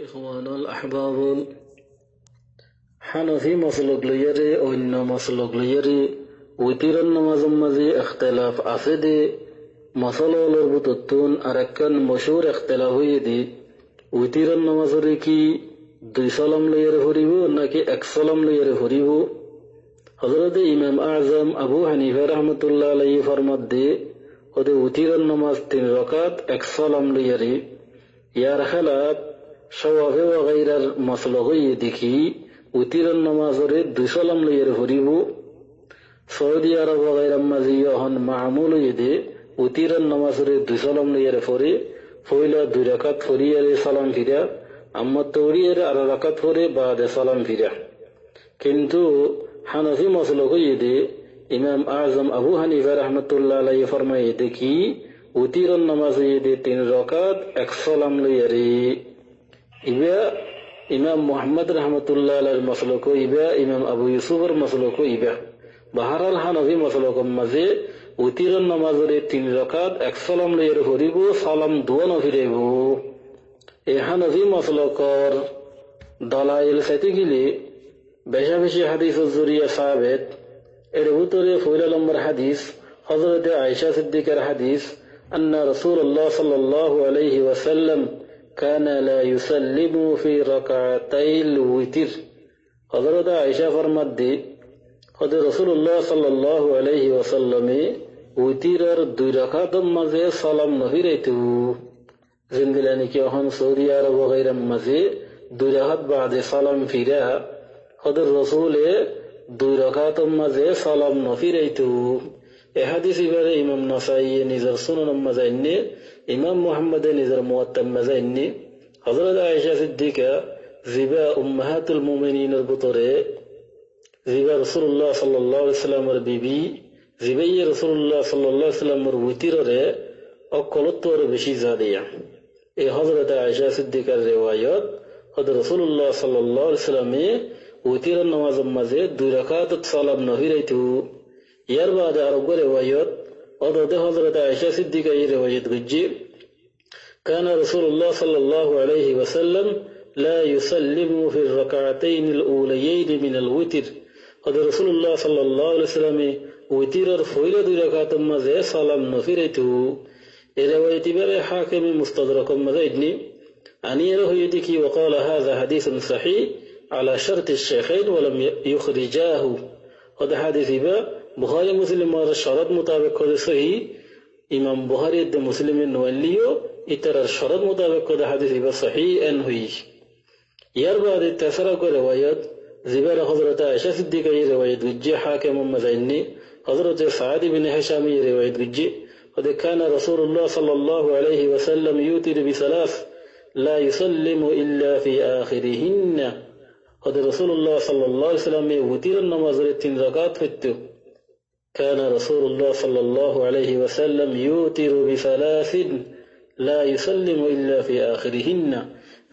ইখওয়ানুল আহবাবুল হানফি মাসলক লইয়ারে অন্য মাসলক লইয়ারে উইতিরন নামাজের মাঝে ইখতিলাফ আছে দে মাসালার বুততুন আর একখান মশহুর ইখতিলাফ হয়ে দে উইতিরন নামাজের কি 2 সালাম লইয়ারে পড়িব নাকি 1 সালাম লইয়ারে পড়িব। হযরত ইমাম আযম আবু হানিফা রাহমাতুল্লাহ আলাইহি ফরমাত দে ওদে উইতিরন নামাজ 3 রাকাত 1 সালাম লইয়ারে ইয়ার খেলাফ সওয়াবে ওয়া গায়রার মাসলক হয়ে দেখি উতিরন নামাজরে 2 সালাম লইয়ারে পড়িব। সৌদি আরব ওয়া গায়রার মাঝে এখন মামুল হয়ে দে উতিরন নামাজরে 2 সালাম লইয়ারে পড়ে পয়লা 2 রাকাত পড়িয়ারে সালাম ফিরা আম্মা তওরিয়ারে আর রাকাত পড়ে বাদে সালাম ফিরা। কিন্তু হানাফি মাসলক হয়ে দে ইমাম আযম আবু হানিফা রাহমাতুল্লাহ আলাইহি ফরমায়ে দেখি উতিরন নামাজ হয়ে দে 3 রাকাত 1 সালাম লইয়ারে। ইবা ইমাম মুহাম্মদ রাহমাতুল্লাহ আলাইহির মাসলক ইবা ইমাম আবু ইউসুফের মাসলক ইবা বাহারাল হানাফি মাসলকের মাঝে উতিরন নামাজের 3 রাকাত 1 সালাম লইয়ারে পড়িব সালাম দুয়া না ফিরাইব। এই হানাফি মাসলকর দলাইল সাইতে গিলে বেশা বেশি হাদিসের জরিয়া সাহাবেত এর ভিতরে পয়লা নম্বর হাদিস হযরত আয়েশা সিদ্দিকার হাদিস আন্না রাসূলুল্লাহ সাল্লাল্লাহু আলাইহি ওয়াসাল্লাম কানা লা ইউসাল্লিমু ফি রাকাতাইল উইতির। হযরত আয়েশা ফরমাত দে হযরত রাসূলুল্লাহ সাল্লাল্লাহু আলাইহি ওয়াসাল্লামে উইতিরের 2 রাকাতের মাঝে সালাম নফিরাইতু। জিন্দিলানি কি এখন সৌদি আরব ওয়া গায়রার মাঝে 2 রাকাত বাদে সালাম ফিরা হযরত রাসূলে 2 রাকাতের মাঝে সালাম নফিরাইতু। এই হাদিস ইবারে ইমাম নাসাই নিজের সুনান মাজাইনে ইমাম মুহাম্মদ নিজের মুওয়াত্তা মাজাইনে হযরত আয়েশা সিদ্দিকা জিবা উম্মাহাতুল মুমিনিনের ভিতরে জিবা রাসূলুল্লাহ সাল্লাল্লাহু আলাইহি ওয়াসাল্লামের বিবি জিবাই রাসূলুল্লাহ সাল্লাল্লাহু আলাইহি ওয়াসাল্লামের উতিরে অকলতর বেশি জাদিয়া। এই হযরত আয়েশা সিদ্দিকার রিওয়ায়াত হযরত রাসূলুল্লাহ সাল্লাল্লাহু আলাইহি ওয়াসাল্লামে উতিরের নামাজের মাঝে 2 রাকাত সালাম নফিরাইতু। ইয়ার বাদে আরো রিওয়ায়াত হযরত আয়েশা সিদ্দিকা এই রিওয়ায়াত গজি কানা রাসূলুল্লাহ সাল্লাল্লাহু আলাইহি ওয়াসাল্লাম লা ইউসাল্লিমু ফি রাকাতাইন আল-উলায়াইন মিন আল-উতর। হযরত রাসূলুল্লাহ সাল্লাল্লাহু আলাইহি ওয়াসাল্লামে উতিরের পয়লা 2 রাকাতের মাঝে সালাম নফিরাইতু। এই রিওয়ায়াত ইবারে হাকিম মুস্তাদরাক মাযাইদনি আনিয়ার হয়ে দেখি وقال هذا حديث صحيح على شرط الشيخين ولم يخرجاه। هذا حديث ইবা বুখারী মুসলিমের শরত মোতাবেক করে সহি ইমাম বুখারী ও মুসলিমের নওয়ালিও ইতার শরত মোতাবেক করে হাদিস ইবা সহি এন হুই। ইয়ার বাদে তেসরা করে রিওয়ায়াত জিবার হযরত আয়েশা সিদ্দিকা এই রিওয়ায়াত গজি হাকিম মাযাইনি হযরত সাঈদ ইবনে হিশাম এই রিওয়ায়াত গজি قد كان رسول الله صلى الله عليه وسلم يوتر بثلاث لا يسلم إلا في آخرهن। قد رسول الله صلى الله عليه وسلم يوتر النماز 3 ركعات فيتو كان رسول الله صلى الله عليه وسلم يوتر بثلاث لا يسلم إلا في آخرهن।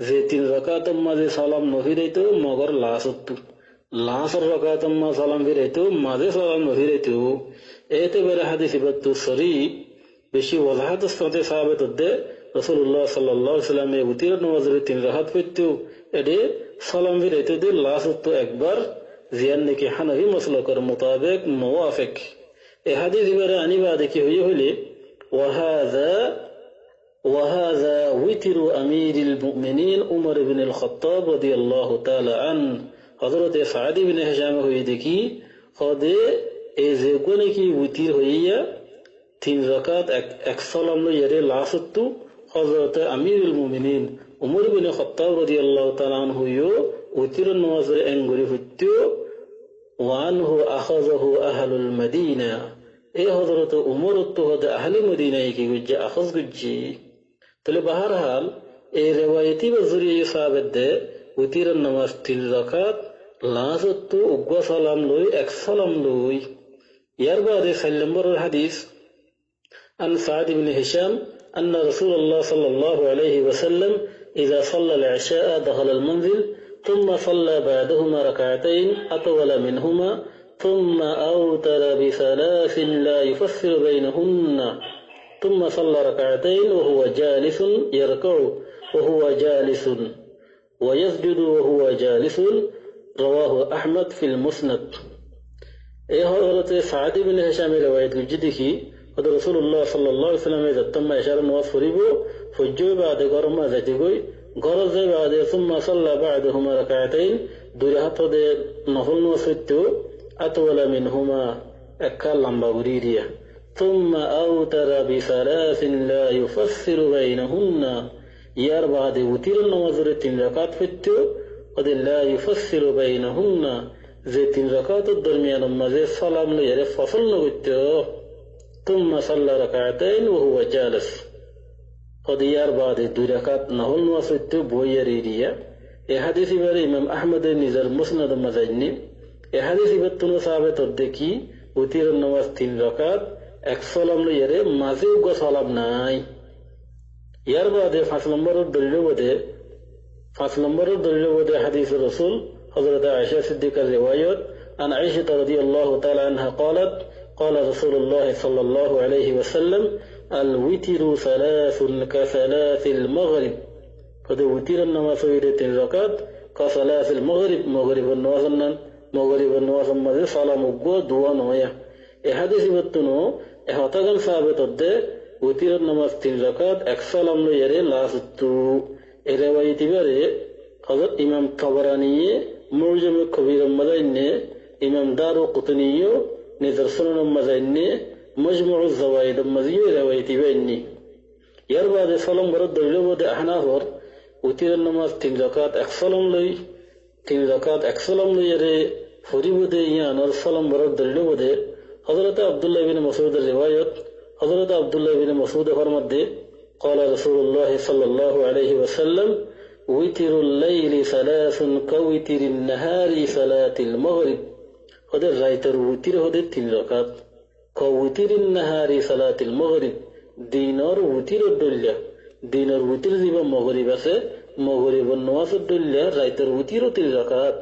যে 3 রাকাতের মাঝে সালাম নফিরাইতো মগর লাসর রাকাতের মাঝে সালাম ফিরাইতো মাঝে সালাম নফিরাইতো। এতে বেরে হাদিস ইবাতু সরি বেশি ওয়াজাহাতের সাথে সাহাবেত দে রাসূলুল্লাহ সাল্লাল্লাহু আলাইহি ওয়াসাল্লাম উতির নামাজের 3 রাকাত পড়তো এডে সালাম ফিরাইতো দে লাসত একবার জিয়ান নাকি হানাফি মাসলাকের মোতাবেক মুওয়াফিক। এই হাদিস ইবারে আনিবা দেখি হইলে وهذا وتر أمير المؤمنين عمر بن الخطاب رضي الله تعالى عنه। حضرت سعد بن هشام হয়ে দেখি খদে এই যে কোন কি উতির হইয়া 3 রাকাত 1 সালাম লইয়ারে লাসতু হযরত আমিরুল মুমিনিন উমর বিন খাত্তাব রাদিয়াল্লাহু তাআলা আনহু উতির নামাজের এঙ্গুরি হইতো ওয়ানহু আখাযাহু আহলুল মদিনা। এই হযরত উমর তো হদে আহলে মদিনায় কি গজ্জা আখাজ গজ্জি। তাহলে বাহরহাল এই রিওয়ায়াতি জরিয়ে সাহাবেত দে উতির নামাজ 3 রাকাত লাসতু উগা সালাম লই 1 সালাম লই। ইয়ার বাদে 4 নম্বর হাদিস عن سعد بن هشام أن رسول الله صلى الله عليه وسلم إذا صلى العشاء دخل المنزل ثم صلى بعدهما ركعتين أطول منهما ثم أوتر بثلاث لا يفسر بينهن ثم صلى ركعتين وهو جالس يركع وهو جالس ويسجد وهو جالس رواه أحمد في المسند. এই হযরতে সাদ ইবনে হিশামের রওয়ায়াত গুজিদিহি হযরত রাসূলুল্লাহ সাল্লাল্লাহু আলাইহি ওয়াসাল্লাম যতম্মা ইশারা নওয়াজ পড়িব ফজ্জুই বাদে গরমা যাইতে গই গরজে বাদে সুম্মা সাল্লা বা'দাহুমা রাকাতাইন দুই রাকাতে নফল নওয়াজ পড়তো আতওয়ালা মিনহুমা একটা লম্বা গুরিরিয়া সুম্মা আউতারা বিসালাসিন লা ইউফাসসিরু বাইনাহুন্না ইয়ার বাদে উতির নামাজের তিন রাকাত পড়তো ওদের লা ইউফাসসিরু বাইনাহুন্না যে তিন রাকাতের দরমিয়ান মাঝে সালাম লইয়ারে ফসল নগত্য তুম্মা সাল্লা রাকাতাইন ওয়া হুয়া জালিস ওদিয়ার বাদে দুই রাকাত নফল নওয়াজ পড়তো বইয়ার এরিয়া এই হাদিস ইবারে ইমাম আহমদের নিজের মুসনাদ মাজাইনি এই হাদিস ইবাতুন সাহাবে দেখি উতির নামাজ তিন রাকাত এক সালাম লইয়ারে মাঝে উগা সালাম নাই ইয়ার বাদে 5 নম্বরের দলিল বদে হাদিস রাসূল حضرت عائشة صديقة رواية عن عائشة رضي الله تعالى عنها قالت قال رسول الله صلى الله عليه وسلم الوتر ثلاث كثلاث المغرب قد وتر النماز ويرتين ركعت كثلاث المغرب مغرب النواز مزي صلاة مقوى دعا نويا حديث بطنو احتاقن ثابت الدى وتر النماز تين ركعت اكسلام لو يري لاستو رواية باري حضرت امام طبراني موجم كبير مدينة إمام دارو قطنيو نظر سنن مزينة مجموع الزوائد مزيو روايتي بيني يربع دي صلم برد دلو ودي أحنافر وتير النماز تين زكاة أكسلم لي يري فري ودي يانر صلم برد دلو ودي حضرت عبد الله بن مسعود الرواية حضرت عبد الله بن مسعود فرمد قال رسول الله صلى الله عليه وسلم وتر الليل ثلاث كوتر النهار صلاة المغرب هذا رايتر وتر هذا تين ركعت كوتر النهار صلاة المغرب دينار وتر الدنيا دينار وتر زيبا مغرب আছে مغرب النواس الدنيا رايتر وتر تين ركعت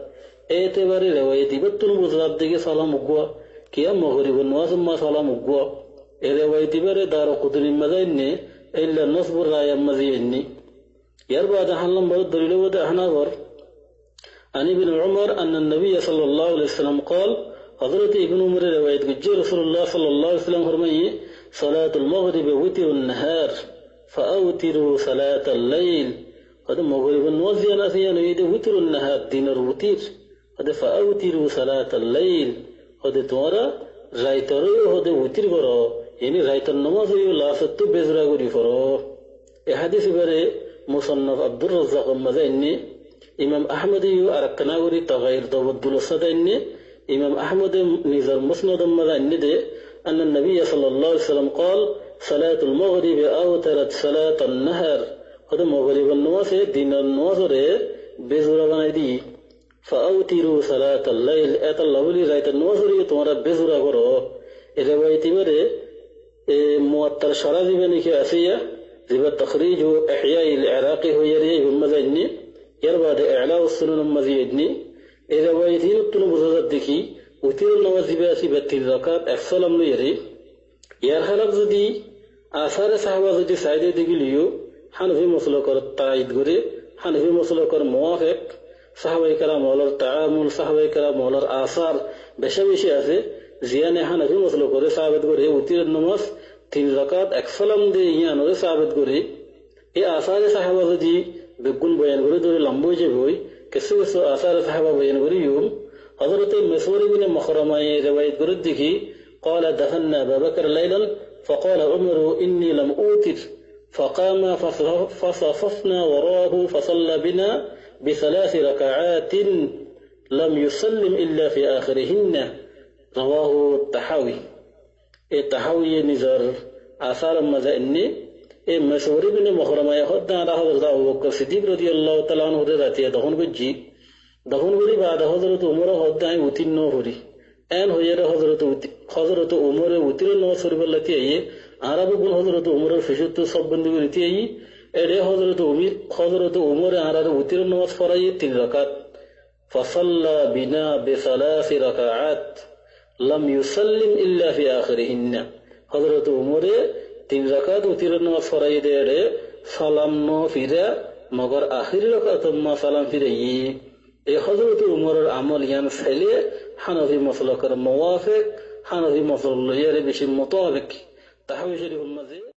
اعتباري روايتي بتون بزراب দিকে সালাম উগوا কিয়া مغرب النواس ما সালাম উগوا এই রওয়ায়াতি বারে দার কুতুনি মাজাইনি ইল্লা নসবুর রায়া মাজিনি يربع دحلم برد دليل وده أحنافر عن ابن عمر أن النبي صلى الله عليه وسلم قال حضرت ابن عمر رواية جي رسول الله صلى الله عليه وسلم فرمي صلاة المغرب وتر النهار فأوتروا صلاة الليل هذا مغرب النوزيان أثيان يد وتر النهار دين الوتير هذا فأوتروا صلاة الليل هذا تورا رايترو هذا وتر برا يعني رايتر النماز لا ستو بزرا غري فرا الحديث بره مصنف عبد الرزاق مزيني إمام أحمد أركناوري تغير تبدل الصديني إمام أحمد نزار مسند مزيني ده أن النبي صلى الله عليه وسلم قال صلاة المغرب أوترت صلاة النهار هذا مغرب النواس دين النواس بزرا غنادي فأوتروا صلاة الليل أت الله لي رايت النواس تمارا بزرا غرو الرواية بره موتر شرازي بني كأسية زي تخريج إحياء العراقي هو يريه بمزيني يربع إعلاء السنن المزيدني إذا ويتين التنب زدكي وتير النوازباسي بالتلزاقات أفصلم ليري يرحلق زدي آثار صحابة زدي سعيدة ديگليو حنفي مسلوكر التعيد غري حنفي مسلوكر موافق صحابة كرام مولر تعامل صحابة كرام مولر آثار بشويشي أسي زيانة حنفي مسلوكر ثابت غري وتير النماز তিন রাকাত এক সালাম দিয়ে ইয়ানোরে সাবিত করে এই আসারে সাহাবা যদি বেগুন বয়ান করে ধরে লম্বা হয়ে যাবে কিছু কিছু আসারে সাহাবা বয়ান করে ইউম হযরত মাসউদ ইবনে মাখরামা এই রওয়ায়াত করে দেখি قال دفنا ابا بكر ليلا فقال عمر اني لم اوتر فقام فصففنا وراءه فصلى بنا بثلاث ركعات لم يسلم الا في اخرهن رواه الطحاوي التحوي نزار آثار مزائني مسعود بن مخرمة يخد على حضرت أبو بكر الصديق رضي الله تعالى عنه راتيه دهون بجي دهون بري بعد حضرت عمر خد عين وتين نوري أن هو يرى حضرت عمر وتين نور سرب التي أيه عرب بن حضرت عمر فشوت صب بندي التي أيه أده حضرت عمر عرب وتين نور فراي تين ركعت فصلى بنا بثلاث ركعات لم يسلم إلا في آخرهن حضرت عمر تين ركعت وتر نماز فرائض سلام نو فيرا মগর আখিরি রকাতম্মা সালাম ফিরাইয়ে এই হজরত উমরের আমল ইয়ান ফেলে হানফি মসলকের মুওয়াফিক হানফি মসল লইয়ারে বেশি মোতাবেক তাহলে শরীফুল মাঝে